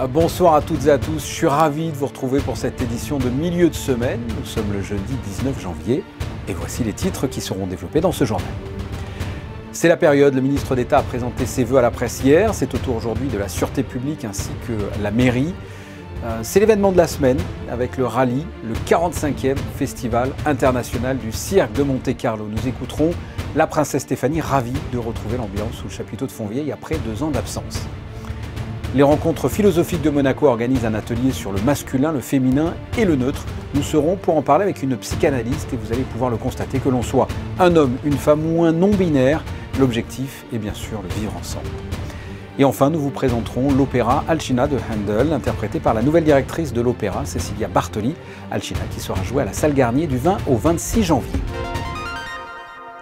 Bonsoir à toutes et à tous, je suis ravi de vous retrouver pour cette édition de milieu de semaine. Nous sommes le jeudi 19 janvier et voici les titres qui seront développés dans ce journal. C'est la période, le ministre d'État a présenté ses vœux à la presse hier. C'est au tour aujourd'hui de la Sûreté publique ainsi que la mairie. C'est l'événement de la semaine avec le rallye, le 45e Festival international du cirque de Monte-Carlo. Nous écouterons la princesse Stéphanie, ravie de retrouver l'ambiance sous le chapiteau de Fontvieille après 2 ans d'absence. Les rencontres philosophiques de Monaco organisent un atelier sur le masculin, le féminin et le neutre. Nous serons pour en parler avec une psychanalyste et vous allez pouvoir le constater, que l'on soit un homme, une femme ou un non-binaire, l'objectif est bien sûr le vivre ensemble. Et enfin, nous vous présenterons l'opéra Alcina de Handel, interprété par la nouvelle directrice de l'opéra, Cecilia Bartoli. Alcina qui sera jouée à la salle Garnier du 20 au 26 janvier.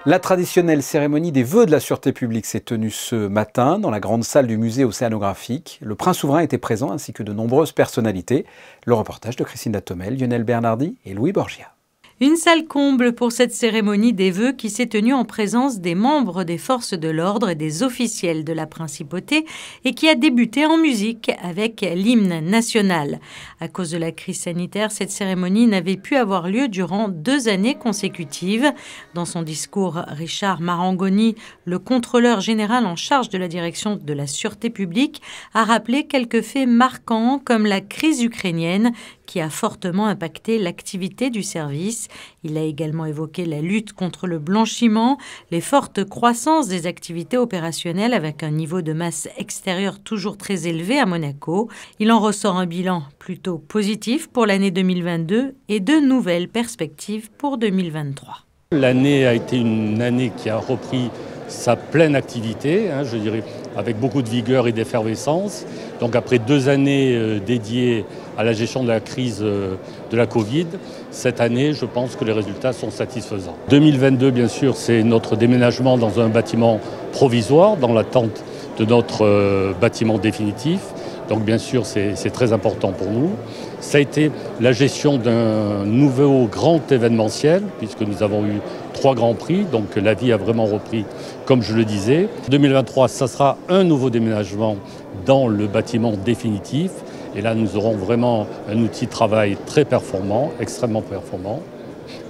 La traditionnelle cérémonie des vœux de la Sûreté publique s'est tenue ce matin dans la grande salle du musée océanographique. Le prince souverain était présent ainsi que de nombreuses personnalités. Le reportage de Christine Latomel, Lionel Bernardi et Louis Borgia. Une salle comble pour cette cérémonie des vœux qui s'est tenue en présence des membres des forces de l'ordre et des officiels de la principauté et qui a débuté en musique avec l'hymne national. À cause de la crise sanitaire, cette cérémonie n'avait pu avoir lieu durant 2 années consécutives. Dans son discours, Richard Marangoni, le contrôleur général en charge de la direction de la Sûreté publique, a rappelé quelques faits marquants comme la crise ukrainienne qui a fortement impacté l'activité du service. Il a également évoqué la lutte contre le blanchiment, les fortes croissances des activités opérationnelles avec un niveau de masse extérieure toujours très élevé à Monaco. Il en ressort un bilan plutôt positif pour l'année 2022 et de nouvelles perspectives pour 2023. L'année a été une année qui a repris sa pleine activité, je dirais, avec beaucoup de vigueur et d'effervescence. Donc après 2 années dédiées à la gestion de la crise de la Covid, cette année, je pense que les résultats sont satisfaisants. 2022, bien sûr, c'est notre déménagement dans un bâtiment provisoire, dans l'attente de notre bâtiment définitif. Donc bien sûr, c'est très important pour nous. Ça a été la gestion d'un nouveau grand événementiel, puisque nous avons eu 3 grands prix, donc la vie a vraiment repris, comme je le disais. 2023, ça sera un nouveau déménagement dans le bâtiment définitif. Et là, nous aurons vraiment un outil de travail très performant, extrêmement performant.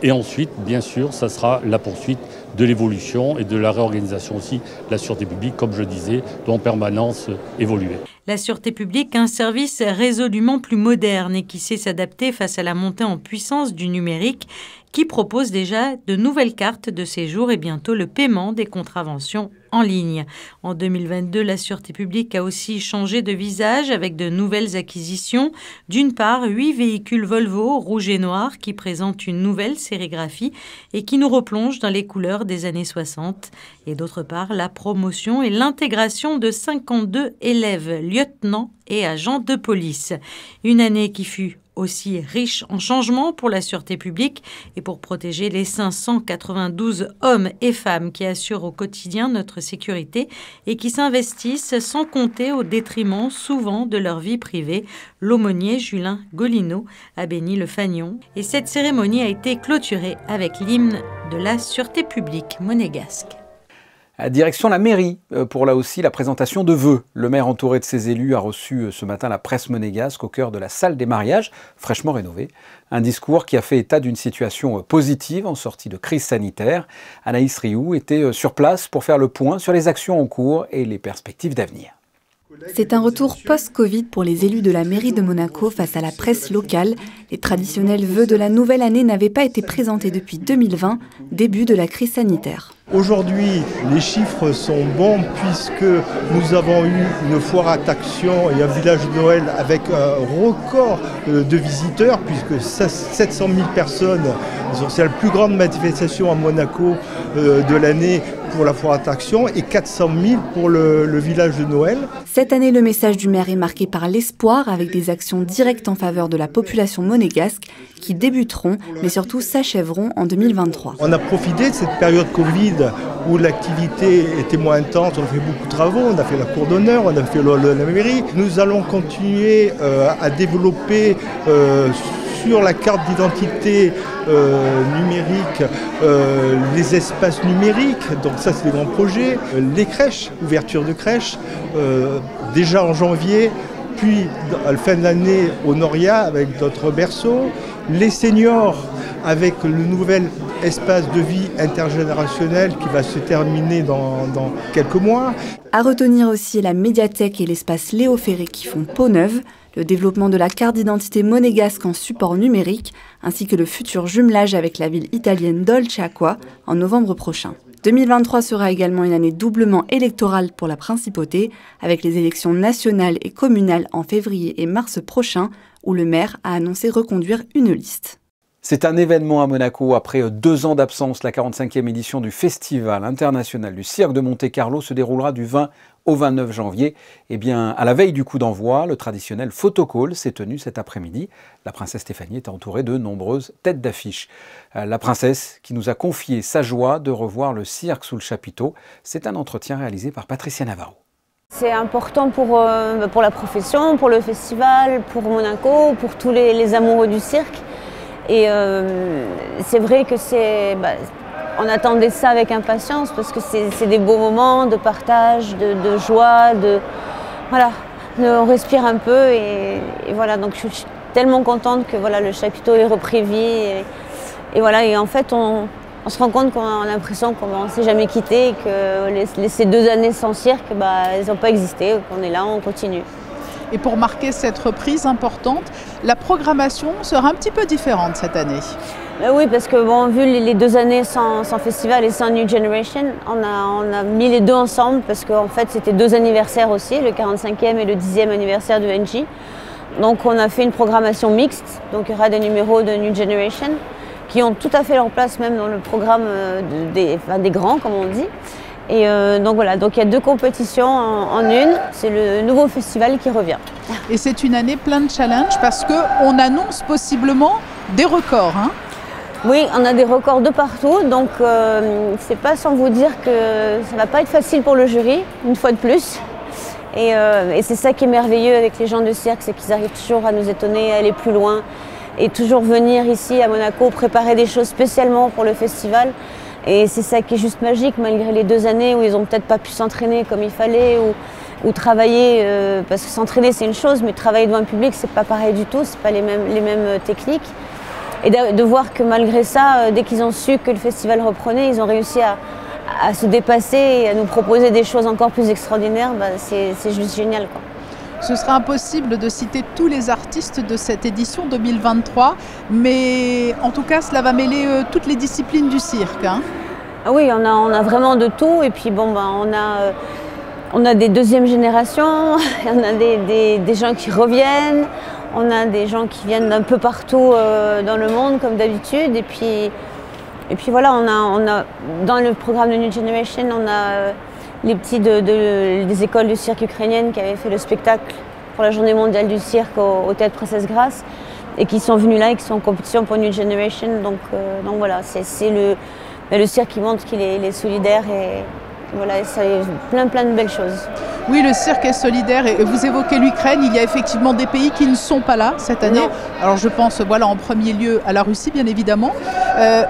Et ensuite, bien sûr, ça sera la poursuite de l'évolution et de la réorganisation aussi de la Sûreté publique, comme je disais, doit en permanence évoluer. La Sûreté publique, un service résolument plus moderne et qui sait s'adapter face à la montée en puissance du numérique, qui propose déjà de nouvelles cartes de séjour et bientôt le paiement des contraventions en ligne. En 2022, la Sûreté publique a aussi changé de visage avec de nouvelles acquisitions. D'une part, 8 véhicules Volvo rouge et noir qui présentent une nouvelle sérigraphie et qui nous replongent dans les couleurs des années 60. Et d'autre part, la promotion et l'intégration de 52 élèves, lieutenants et agents de police. Une année qui fut aussi riche en changements pour la Sûreté publique et pour protéger les 592 hommes et femmes qui assurent au quotidien notre sécurité et qui s'investissent sans compter au détriment souvent de leur vie privée. L'aumônier Julien Golino a béni le fanion et cette cérémonie a été clôturée avec l'hymne de la Sûreté publique monégasque. Direction la mairie pour là aussi la présentation de vœux. Le maire entouré de ses élus a reçu ce matin la presse monégasque au cœur de la salle des mariages, fraîchement rénovée. Un discours qui a fait état d'une situation positive en sortie de crise sanitaire. Anaïs Rioux était sur place pour faire le point sur les actions en cours et les perspectives d'avenir. C'est un retour post-Covid pour les élus de la mairie de Monaco face à la presse locale. Les traditionnels vœux de la nouvelle année n'avaient pas été présentés depuis 2020, début de la crise sanitaire. Aujourd'hui, les chiffres sont bons puisque nous avons eu une foire à Taxion et un village de Noël avec un record de visiteurs puisque 700 000 personnes, c'est la plus grande manifestation à Monaco de l'année pour la foire à Taxion et 400 000 pour le village de Noël. Cette année, le message du maire est marqué par l'espoir avec des actions directes en faveur de la population monégasque qui débuteront mais surtout s'achèveront en 2023. On a profité de cette période Covid où l'activité était moins intense, on a fait beaucoup de travaux, on a fait la cour d'honneur, on a fait la mairie. Nous allons continuer à développer sur la carte d'identité numérique, les espaces numériques, donc ça c'est des grands projets, les crèches, ouverture de crèches, déjà en janvier, puis, à la fin de l'année, au Noria avec d'autres berceaux. Les seniors avec le nouvel espace de vie intergénérationnel qui va se terminer dans quelques mois. À retenir aussi la médiathèque et l'espace Léo Ferré qui font peau neuve, le développement de la carte d'identité monégasque en support numérique, ainsi que le futur jumelage avec la ville italienne Dolce Acqua en novembre prochain. 2023 sera également une année doublement électorale pour la principauté, avec les élections nationales et communales en février et mars prochains, où le maire a annoncé reconduire une liste. C'est un événement à Monaco. Après 2 ans d'absence, la 45e édition du Festival international du cirque de Monte-Carlo se déroulera du 20 au 29 janvier. Eh bien, à la veille du coup d'envoi, le traditionnel photocall s'est tenu cet après-midi. La princesse Stéphanie est entourée de nombreuses têtes d'affiche. La princesse qui nous a confié sa joie de revoir le cirque sous le chapiteau. C'est un entretien réalisé par Patricia Navarro. C'est important pour la profession, pour le festival, pour Monaco, pour tous les amoureux du cirque. Et c'est vrai que on attendait ça avec impatience parce que c'est des beaux moments de partage, de joie, voilà, on respire un peu et voilà. Donc je suis tellement contente que voilà, le chapiteau ait repris vie et voilà. Et en fait, on se rend compte qu'on a l'impression qu'on ne s'est jamais quitté et que ces 2 années sans cirque, elles n'ont pas existé, qu'on est là, on continue. Et pour marquer cette reprise importante, la programmation sera un petit peu différente cette année. Oui, parce que bon, vu les 2 années sans festival et sans New Generation, on a mis les 2 ensemble parce qu'en fait c'était 2 anniversaires aussi, le 45e et le 10e anniversaire de NG. Donc on a fait une programmation mixte, donc il y aura des numéros de New Generation qui ont tout à fait leur place même dans le programme des grands comme on dit. Et donc voilà, donc il y a 2 compétitions en une, c'est le nouveau festival qui revient. Et c'est une année pleine de challenges parce qu'on annonce possiblement des records. Hein. Oui, on a des records de partout, donc c'est pas sans vous dire que ça va pas être facile pour le jury, une fois de plus. Et c'est ça qui est merveilleux avec les gens de cirque, c'est qu'ils arrivent toujours à nous étonner, à aller plus loin et toujours venir ici à Monaco préparer des choses spécialement pour le festival. Et c'est ça qui est juste magique, malgré les 2 années où ils n'ont peut-être pas pu s'entraîner comme il fallait ou travailler, parce que s'entraîner c'est une chose, mais travailler devant un public c'est pas pareil du tout, c'est pas les mêmes techniques. Et de voir que malgré ça, dès qu'ils ont su que le festival reprenait, ils ont réussi à se dépasser et à nous proposer des choses encore plus extraordinaires, c'est juste génial, quoi. Ce sera impossible de citer tous les artistes de cette édition 2023, mais en tout cas, cela va mêler toutes les disciplines du cirque. Hein. Ah oui, on a vraiment de tout. Et puis bon, on a des 2e générations, on a des gens qui reviennent, on a des gens qui viennent d'un peu partout dans le monde comme d'habitude. Et puis voilà, on a dans le programme de New Generation, on a les petits des écoles de cirque ukrainiennes qui avaient fait le spectacle pour la journée mondiale du cirque au Théâtre Princesse Grace et qui sont venus là et qui sont en compétition pour New Generation. Donc voilà, c'est le cirque qui montre qu'il est solidaire et voilà, ça plein de belles choses. Oui, le cirque est solidaire et vous évoquez l'Ukraine, il y a effectivement des pays qui ne sont pas là cette année. Non. Alors je pense voilà, en premier lieu à la Russie bien évidemment,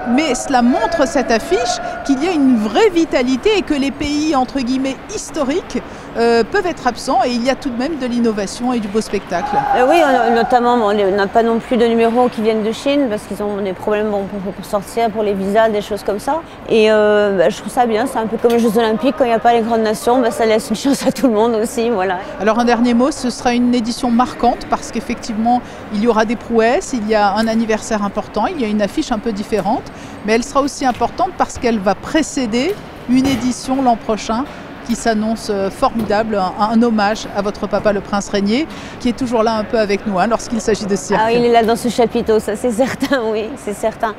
mais cela montre cette affiche qu'il y a une vraie vitalité et que les pays entre guillemets historiques peuvent être absents et il y a tout de même de l'innovation et du beau spectacle. Oui, notamment on n'a pas non plus de numéros qui viennent de Chine parce qu'ils ont des problèmes pour sortir, pour les visas, des choses comme ça. Et je trouve ça bien, c'est un peu comme les Jeux Olympiques, quand il n'y a pas les grandes nations, ça laisse une chance à tout le monde aussi. Voilà. Alors un dernier mot, ce sera une édition marquante parce qu'effectivement il y aura des prouesses, il y a un anniversaire important, il y a une affiche un peu différente, mais elle sera aussi importante parce qu'elle va précéder une édition l'an prochain qui s'annonce formidable, un hommage à votre papa le prince Régnier, qui est toujours là un peu avec nous lorsqu'il s'agit de cirque. Ah, il est là dans ce chapiteau, ça c'est certain, oui, c'est certain.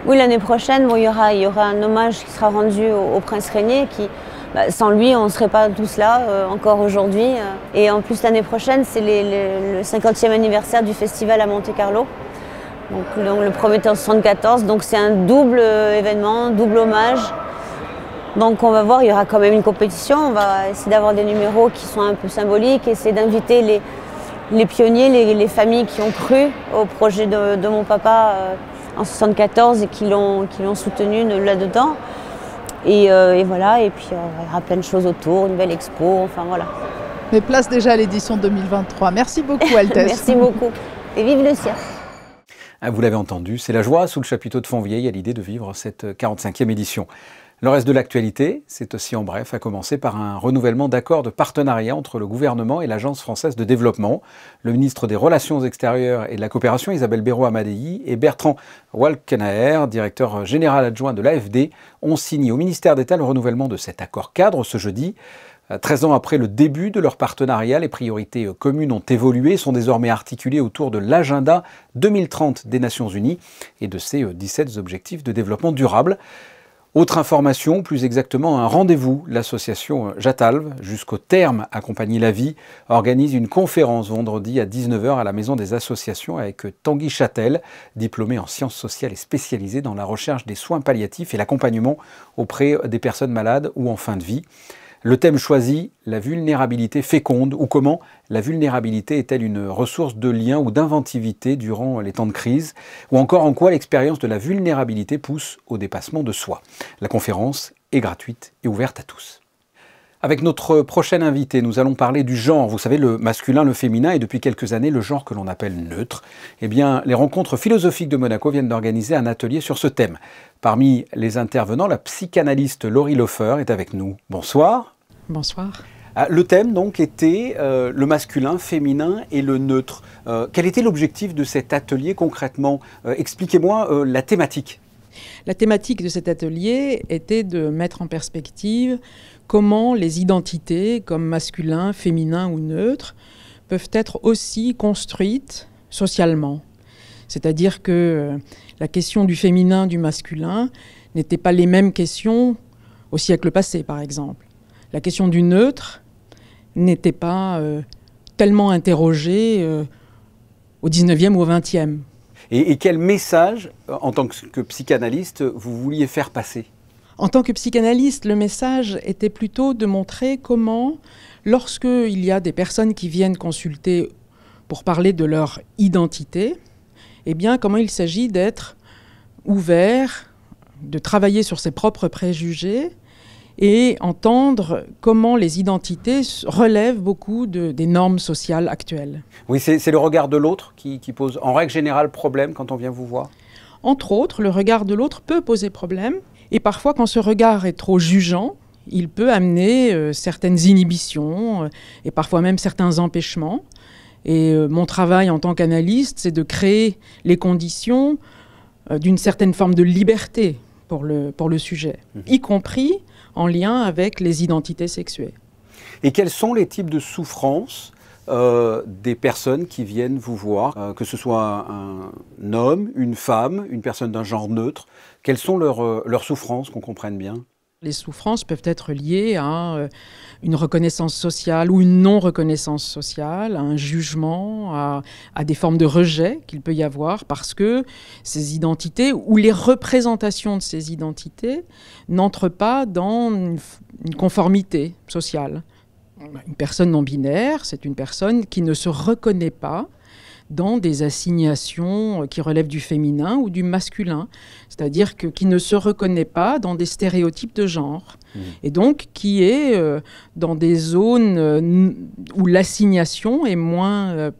Oui, l'année prochaine, il y aura un hommage qui sera rendu au prince Régnier, qui, sans lui, on ne serait pas tous là, encore aujourd'hui. Et en plus, l'année prochaine, c'est le 50e anniversaire du festival à Monte-Carlo. Donc le premier était en 1974, donc c'est un double événement, double hommage. Donc on va voir, il y aura quand même une compétition, on va essayer d'avoir des numéros qui sont un peu symboliques, essayer d'inviter les pionniers, les familles qui ont cru au projet de mon papa en 1974 et qui l'ont soutenu là-dedans. Et voilà, et puis il y aura plein de choses autour, une belle expo, enfin voilà. Mais place déjà à l'édition 2023. Merci beaucoup, Altesse. Merci beaucoup. Et vive le cirque. Vous l'avez entendu, c'est la joie sous le chapiteau de Fontvieille à l'idée de vivre cette 45e édition. Le reste de l'actualité, c'est aussi en bref, à commencer par un renouvellement d'accords de partenariat entre le gouvernement et l'Agence française de développement. Le ministre des Relations extérieures et de la coopération, Isabelle Béraud-Amadei, et Bertrand Walkenaer, directeur général adjoint de l'AFD, ont signé au ministère d'État le renouvellement de cet accord cadre ce jeudi. 13 ans après le début de leur partenariat, les priorités communes ont évolué, sont désormais articulées autour de l'agenda 2030 des Nations Unies et de ses 17 objectifs de développement durable. Autre information, plus exactement un rendez-vous. L'association Jatalv, jusqu'au terme Accompagner la vie, organise une conférence vendredi à 19h à la Maison des Associations avec Tanguy Châtel, diplômé en sciences sociales et spécialisé dans la recherche des soins palliatifs et l'accompagnement auprès des personnes malades ou en fin de vie. Le thème choisi, la vulnérabilité féconde, ou comment la vulnérabilité est-elle une ressource de lien ou d'inventivité durant les temps de crise, ou encore en quoi l'expérience de la vulnérabilité pousse au dépassement de soi. La conférence est gratuite et ouverte à tous. Avec notre prochaine invité, nous allons parler du genre. Vous savez, le masculin, le féminin et depuis quelques années, le genre que l'on appelle neutre. Eh bien, les rencontres philosophiques de Monaco viennent d'organiser un atelier sur ce thème. Parmi les intervenants, la psychanalyste Laurie Lofer est avec nous. Bonsoir. Bonsoir. Le thème, donc, était le masculin, féminin et le neutre. Quel était l'objectif de cet atelier concrètement? Expliquez-moi la thématique. La thématique de cet atelier était de mettre en perspective comment les identités, comme masculin, féminin ou neutre, peuvent être aussi construites socialement. C'est-à-dire que la question du féminin, du masculin, n'était pas les mêmes questions au siècle passé, par exemple. La question du neutre n'était pas tellement interrogée au 19e ou au 20e. Et quel message, en tant que psychanalyste, vous vouliez faire passer? En tant que psychanalyste, le message était plutôt de montrer comment, lorsqu'il y a des personnes qui viennent consulter pour parler de leur identité, eh bien, comment il s'agit d'être ouvert, de travailler sur ses propres préjugés et entendre comment les identités relèvent beaucoup des normes sociales actuelles. Oui, c'est le regard de l'autre qui pose en règle générale problème quand on vient vous voir? Entre autres, le regard de l'autre peut poser problème. Et parfois, quand ce regard est trop jugeant, il peut amener certaines inhibitions et parfois même certains empêchements. Et mon travail en tant qu'analyste, c'est de créer les conditions d'une certaine forme de liberté pour le sujet, y compris en lien avec les identités sexuées. Et quels sont les types de souffrances des personnes qui viennent vous voir, que ce soit un homme, une femme, une personne d'un genre neutre? Quelles sont leurs souffrances, qu'on comprenne bien? Les souffrances peuvent être liées à une reconnaissance sociale ou une non-reconnaissance sociale, à un jugement, à des formes de rejet qu'il peut y avoir parce que ces identités ou les représentations de ces identités n'entrent pas dans une conformité sociale. Une personne non-binaire, c'est une personne qui ne se reconnaît pas dans des assignations qui relèvent du féminin ou du masculin, c'est-à-dire qui ne se reconnaît pas dans des stéréotypes de genre, et donc qui est dans des zones où l'assignation est moins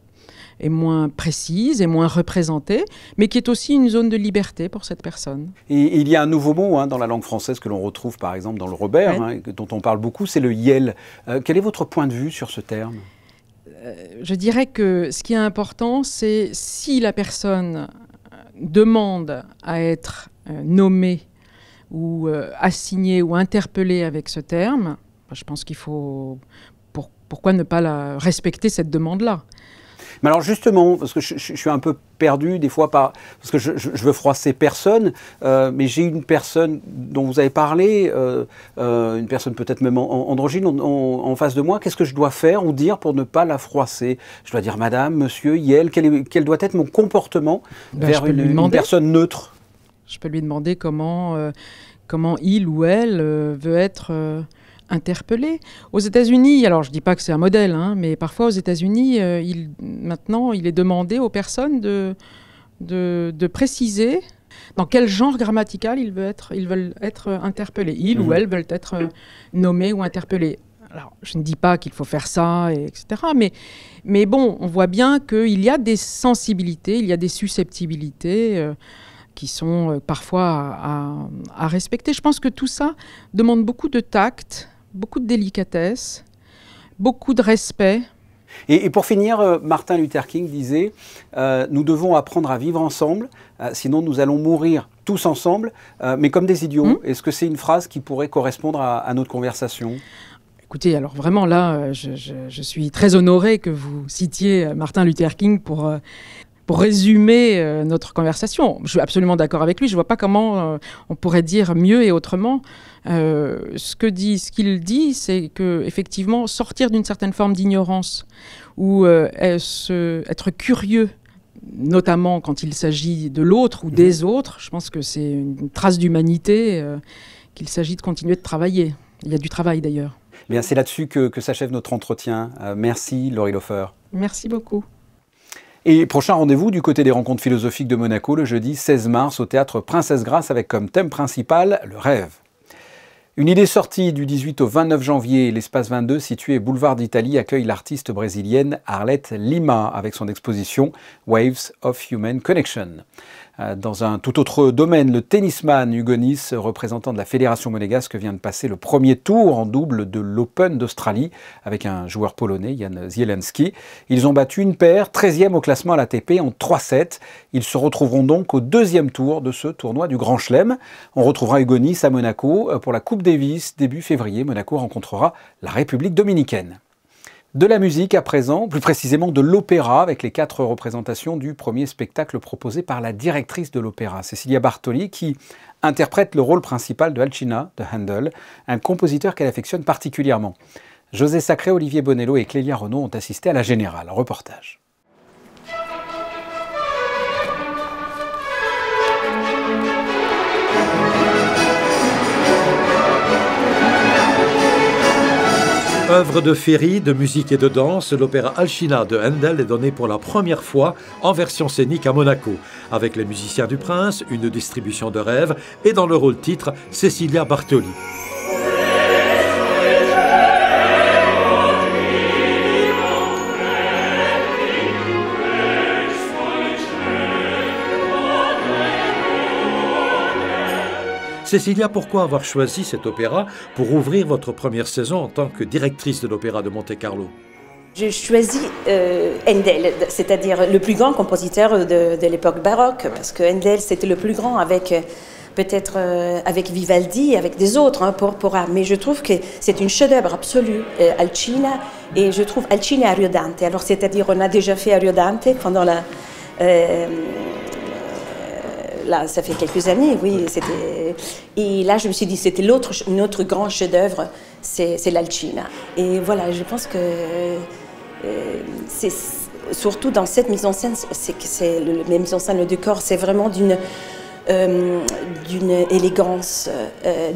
précise et moins représentée, mais qui est aussi une zone de liberté pour cette personne. Et il y a un nouveau mot dans la langue française que l'on retrouve par exemple dans le Robert, dont on parle beaucoup, c'est le YEL. Quel est votre point de vue sur ce terme? Je dirais que ce qui est important, c'est si la personne demande à être nommée ou assignée ou interpellée avec ce terme, je pense qu'il faut... Pourquoi ne pas respecter cette demande-là? Mais alors justement, parce que je suis un peu perdu des fois, parce que je veux froisser personne, mais j'ai une personne dont vous avez parlé, une personne peut-être même androgyne en face de moi. Qu'est-ce que je dois faire ou dire pour ne pas la froisser? Je dois dire madame, monsieur, Yel, quel doit être mon comportement vers une personne neutre? Je peux lui demander comment il ou elle veut être... interpellé. Aux États-Unis, alors je ne dis pas que c'est un modèle, mais parfois aux États-Unis, maintenant, il est demandé aux personnes de préciser dans quel genre grammatical ils veulent être interpellés. Ils ou elles veulent être nommés ou interpellés. Alors, je ne dis pas qu'il faut faire ça, etc. Mais bon, on voit bien qu'il y a des sensibilités, il y a des susceptibilités qui sont parfois à respecter. Je pense que tout ça demande beaucoup de tact, beaucoup de délicatesse, beaucoup de respect. Et pour finir, Martin Luther King disait nous devons apprendre à vivre ensemble, sinon nous allons mourir tous ensemble, mais comme des idiots. Est-ce que c'est une phrase qui pourrait correspondre à notre conversation ? Écoutez, alors vraiment là, je suis très honorée que vous citiez Martin Luther King pour résumer notre conversation. Je suis absolument d'accord avec lui. Je ne vois pas comment on pourrait dire mieux et autrement. Ce qu'il dit, c'est qu'effectivement, sortir d'une certaine forme d'ignorance ou être curieux, notamment quand il s'agit de l'autre ou des autres, je pense que c'est une trace d'humanité qu'il s'agit de continuer de travailler. Il y a du travail d'ailleurs. Bien, c'est là-dessus que s'achève notre entretien. Merci Laurie Lofer. Merci beaucoup. Et prochain rendez-vous du côté des rencontres philosophiques de Monaco, le jeudi 16 mars au théâtre Princesse Grasse avec comme thème principal le rêve. Une idée sortie du 18 au 29 janvier, l'espace 22 situé boulevard d'Italie accueille l'artiste brésilienne Arlette Lima avec son exposition Waves of Human Connection. Dans un tout autre domaine, le tennisman Hugo Nys, représentant de la Fédération monégasque, vient de passer le premier tour en double de l'Open d'Australie avec un joueur polonais, Jan Zielinski. Ils ont battu une paire, 13e au classement à l'ATP en 3-7. Ils se retrouveront donc au deuxième tour de ce tournoi du Grand Chelem. On retrouvera Hugo Nys à Monaco pour la Coupe Davis. Début février, Monaco rencontrera la République dominicaine. De la musique à présent, plus précisément de l'opéra, avec les 4 représentations du premier spectacle proposé par la directrice de l'opéra, Cecilia Bartoli, qui interprète le rôle principal de Alcina de Handel, un compositeur qu'elle affectionne particulièrement. José Sacré, Olivier Bonello et Clélia Renaud ont assisté à la Générale. Reportage. Œuvre de féerie, de musique et de danse, l'opéra Alcina de Handel est donné pour la première fois en version scénique à Monaco, avec les musiciens du Prince, une distribution de rêve et dans le rôle titre, Cecilia Bartoli. Cecilia, pourquoi avoir choisi cet opéra pour ouvrir votre première saison en tant que directrice de l'Opéra de Monte-Carlo? J'ai choisi Handel, c'est-à-dire le plus grand compositeur de l'époque baroque, parce que Handel c'était le plus grand avec peut-être avec Vivaldi, avec des autres mais je trouve que c'est une chef-d'œuvre absolue, Alcina, et je trouve Alcina et Ariodante. Alors c'est-à-dire on a déjà fait Ariodante pendant la là, ça fait quelques années, oui. Et là, je me suis dit, c'était notre grand chef-d'œuvre, c'est l'Alcina. Et voilà, je pense que c'est surtout dans cette mise en scène, la mise en scène, le décor, c'est vraiment d'une élégance,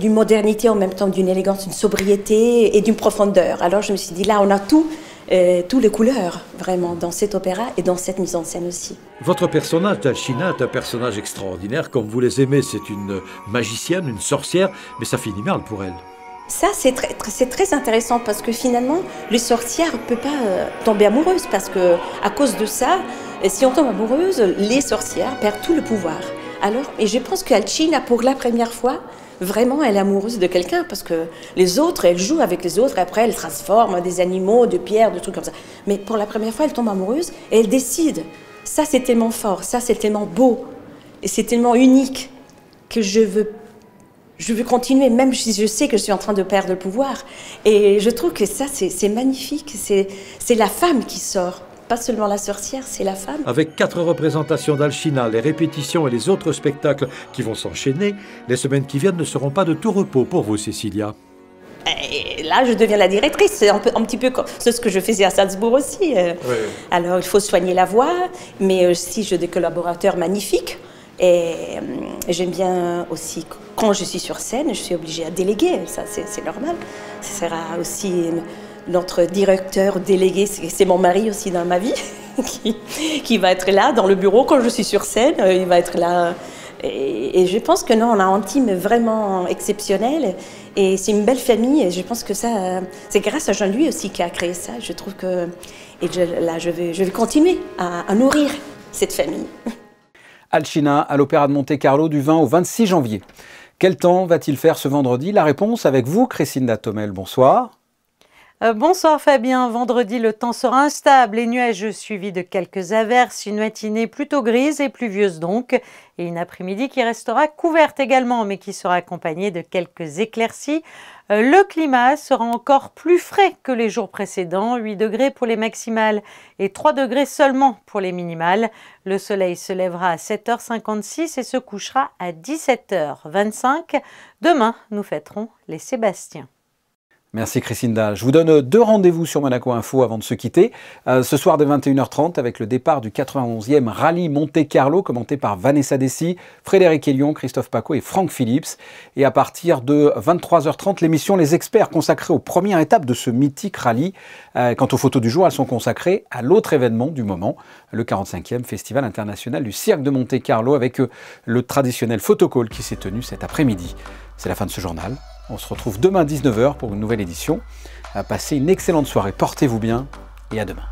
d'une modernité en même temps, d'une élégance, d'une sobriété et d'une profondeur. Alors, je me suis dit, là, on a toutes les couleurs, vraiment, dans cet opéra et dans cette mise en scène aussi. Votre personnage d'Alcina est un personnage extraordinaire. Comme vous les aimez, c'est une magicienne, une sorcière, mais ça finit mal pour elle. Ça, c'est très intéressant parce que finalement, les sorcières ne peuvent pas tomber amoureuses parce que à cause de ça, si on tombe amoureuse, les sorcières perdent tout le pouvoir. Alors, et je pense qu'Alcina, pour la première fois, vraiment, elle est amoureuse de quelqu'un parce que les autres, elle joue avec les autres et après, elle transforme des animaux, de pierres, de trucs comme ça. Mais pour la première fois, elle tombe amoureuse et elle décide. Ça, c'est tellement fort, ça, c'est tellement beau et c'est tellement unique que je veux continuer, même si je sais que je suis en train de perdre le pouvoir. Et je trouve que ça, c'est magnifique. C'est la femme qui sort. Pas seulement la sorcière, c'est la femme. Avec 4 représentations d'Alcina, les répétitions et les autres spectacles qui vont s'enchaîner, les semaines qui viennent ne seront pas de tout repos pour vous, Cecilia. Et là, je deviens la directrice. C'est un petit peu ce que je faisais à Salzbourg aussi. Oui. Alors, il faut soigner la voix, mais aussi j'ai des collaborateurs magnifiques. Et j'aime bien aussi, quand je suis sur scène, je suis obligée à déléguer. Ça, c'est normal. Ce sera aussi notre directeur délégué, c'est mon mari aussi dans ma vie, qui va être là dans le bureau quand je suis sur scène. Il va être là Et je pense que non, on a un team vraiment exceptionnel et c'est une belle famille. Et je pense que ça, c'est grâce à Jean-Louis aussi qui a créé ça. Je trouve que je vais continuer à nourrir cette famille. Alcina à l'Opéra de Monte-Carlo du 20 au 26 janvier. Quel temps va-t-il faire ce vendredi? La réponse avec vous, Christine Datomel. Bonsoir. Bonsoir Fabien, vendredi le temps sera instable et nuageux suivi de quelques averses, une matinée plutôt grise et pluvieuse donc, et une après-midi qui restera couverte également mais qui sera accompagnée de quelques éclaircies. Le climat sera encore plus frais que les jours précédents, 8 degrés pour les maximales et 3 degrés seulement pour les minimales. Le soleil se lèvera à 7h56 et se couchera à 17h25. Demain, nous fêterons les Sébastiens. Merci Christine Dahl. Je vous donne 2 rendez-vous sur Monaco Info avant de se quitter. Ce soir dès 21h30 avec le départ du 91e Rallye Monte-Carlo commenté par Vanessa Dessy, Frédéric Hélion, Christophe Paco et Franck Phillips. Et à partir de 23h30, l'émission Les Experts consacrée aux premières étapes de ce mythique rallye. Quant aux photos du jour, elles sont consacrées à l'autre événement du moment, le 45e Festival international du cirque de Monte-Carlo avec le traditionnel photocall qui s'est tenu cet après-midi. C'est la fin de ce journal. On se retrouve demain 19h pour une nouvelle édition. Passez une excellente soirée, portez-vous bien et à demain.